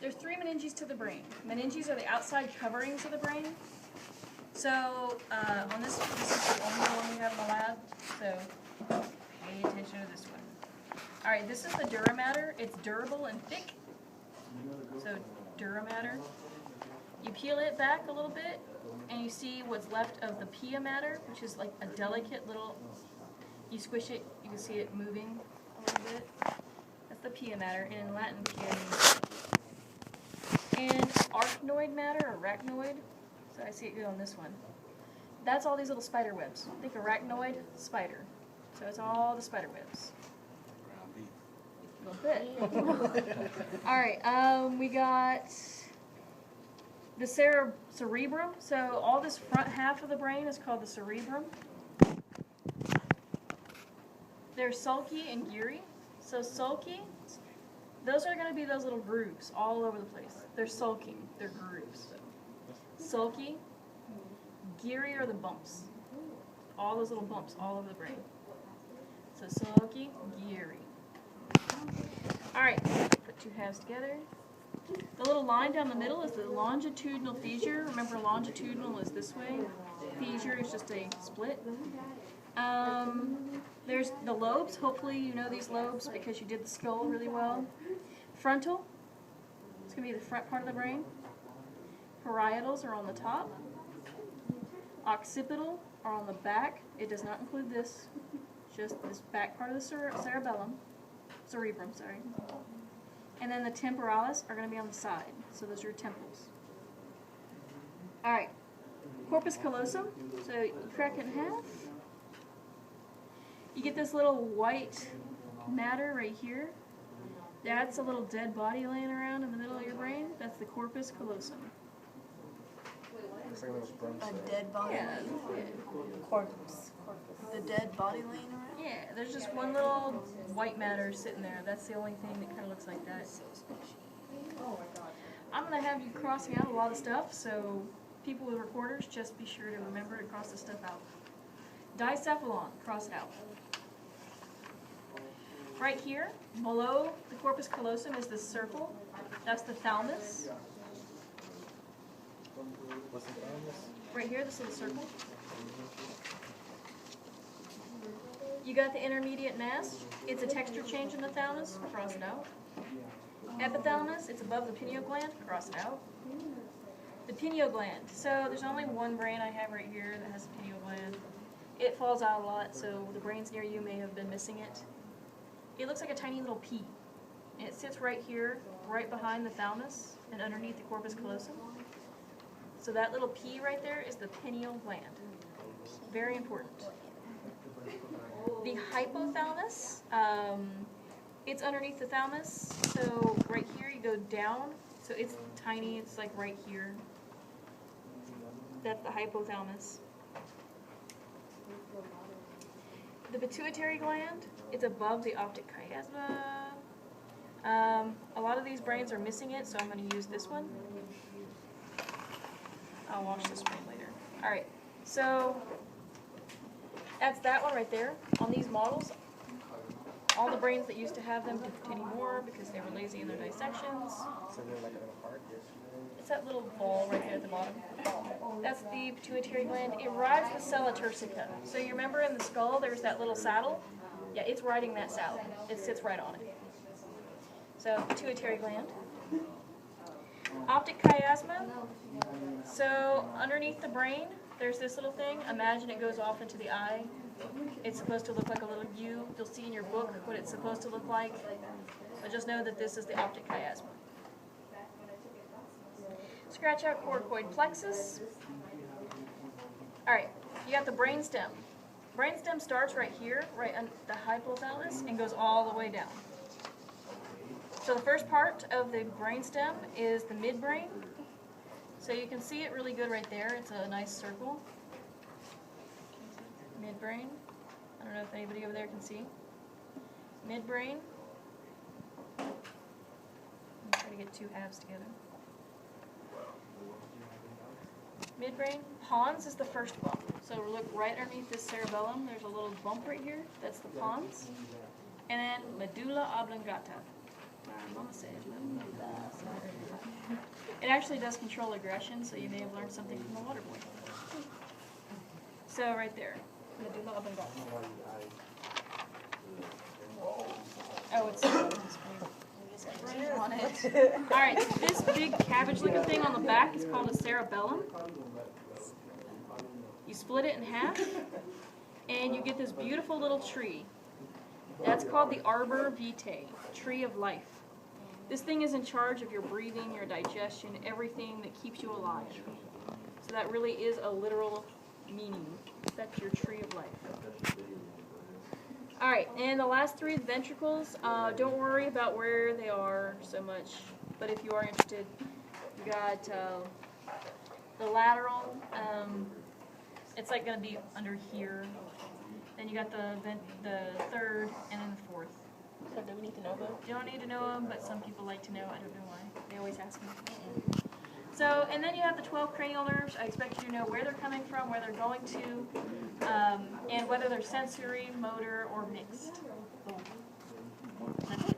There's 3 meninges to the brain. Meninges are the outside coverings of the brain. So on this is the only one we have in the lab. So pay attention to this one. All right, this is the dura mater. It's durable and thick. So dura mater. You peel it back a little bit, and you see what's left of the pia mater, which is like a delicate little. You squish it, you can see it moving a little bit. That's the pia mater, and in Latin, pia means. And arachnoid matter, or arachnoid. So I see it good on this one. That's all these little spider webs. Think arachnoid, spider. So it's all the spider webs. A little bit. All right, we got the cerebrum. So all this front half of the brain is called the cerebrum. There's sulci and gyri. So sulci, those are going to be those little grooves all over the place. They're sulking. They're grooves. Sulci, gyri are the bumps. All those little bumps all over the brain. So sulci, gyri. All right, put 2 halves together. The little line down the middle is the longitudinal fissure. Remember, longitudinal is this way. Fissure is just a split. There's the lobes. Hopefully you know these lobes because you did the skull really well. Frontal. It's going to be the front part of the brain. Parietals are on the top. Occipital are on the back. It does not include this. Just this back part of the cerebrum. Sorry. And then the temporalis are going to be on the side. So those are your temples. All right. Corpus callosum. So you crack it in half. You get this little white matter right here. That's a little dead body laying around in the middle of your brain. That's the corpus callosum. Looks like those bumps. A dead body laying around? Corpus. The dead body laying around? Yeah, there's just one little white matter sitting there. That's the only thing that kind of looks like that. I'm going to have you crossing out a lot of stuff, so people with recorders, just be sure to remember to cross this stuff out. Dicephalon, cross it out. Right here, below the corpus callosum is this circle. That's the thalamus. What's the thalamus? Right here, this little circle. You got the intermediate mass. It's a texture change in the thalamus. Cross it out. Epithalamus, it's above the pineal gland. Cross it out. The pineal gland. So there's only one brain I have right here that has a pineal gland. It falls out a lot, so the brains near you may have been missing it. It looks like a tiny little pea. And it sits right here, right behind the thalamus and underneath the corpus callosum. So that little pea right there is the pineal gland. Very important. The hypothalamus, it's underneath the thalamus. So right here you go down. So it's tiny, it's like right here. That's the hypothalamus. The pituitary gland, it's above the optic chiasma. A lot of these brains are missing it, so I'm going to use this one. I'll wash this brain later. All right, so that's that one right there. On these models, all the brains that used to have them didn't anymore because they were lazy in their dissections. So they're like a little heart? It's that little ball right there at the bottom. That's the pituitary gland. It rides the sella turcica. So you remember in the skull there's that little saddle? Yeah, it's riding that saddle. It sits right on it. So pituitary gland. Optic chiasma. So underneath the brain, there's this little thing. Imagine it goes off into the eye. It's supposed to look like a little U. You'll see in your book what it's supposed to look like. But just know that this is the optic chiasma. Scratch out coracoid plexus. All right, you got the brainstem. Brainstem starts right here, right on the hypothalamus, and goes all the way down. So the first part of the brainstem is the midbrain. So you can see it really good right there. It's a nice circle. Midbrain. I don't know if anybody over there can see. Midbrain. Try to get 2 halves together. Midbrain. Pons is the first bump. So look right underneath this cerebellum. There's a little bump right here. That's the pons. And then medulla oblongata. Mama said medulla. It actually does control aggression, so you may have learned something from the water boy. So right there. I'm gonna do the up and down. Oh, it's right on it. All right, this big cabbage-looking thing on the back is called a cerebellum. You split it in half, and you get this beautiful little tree. That's called the arbor vitae, tree of life. This thing is in charge of your breathing, your digestion, everything that keeps you alive. So that really is a literal meaning. That's your tree of life. All right, and the last three, the ventricles, don't worry about where they are so much, but if you are interested, you got the lateral, it's like going to be under here. Then you got the third and then the fourth. So do we need to know those? You don't need to know them, but some people like to know. I don't know why. They always ask me. So, and then you have the 12 cranial nerves. I expect you to know where they're coming from, where they're going to, and whether they're sensory, motor, or mixed. That's it.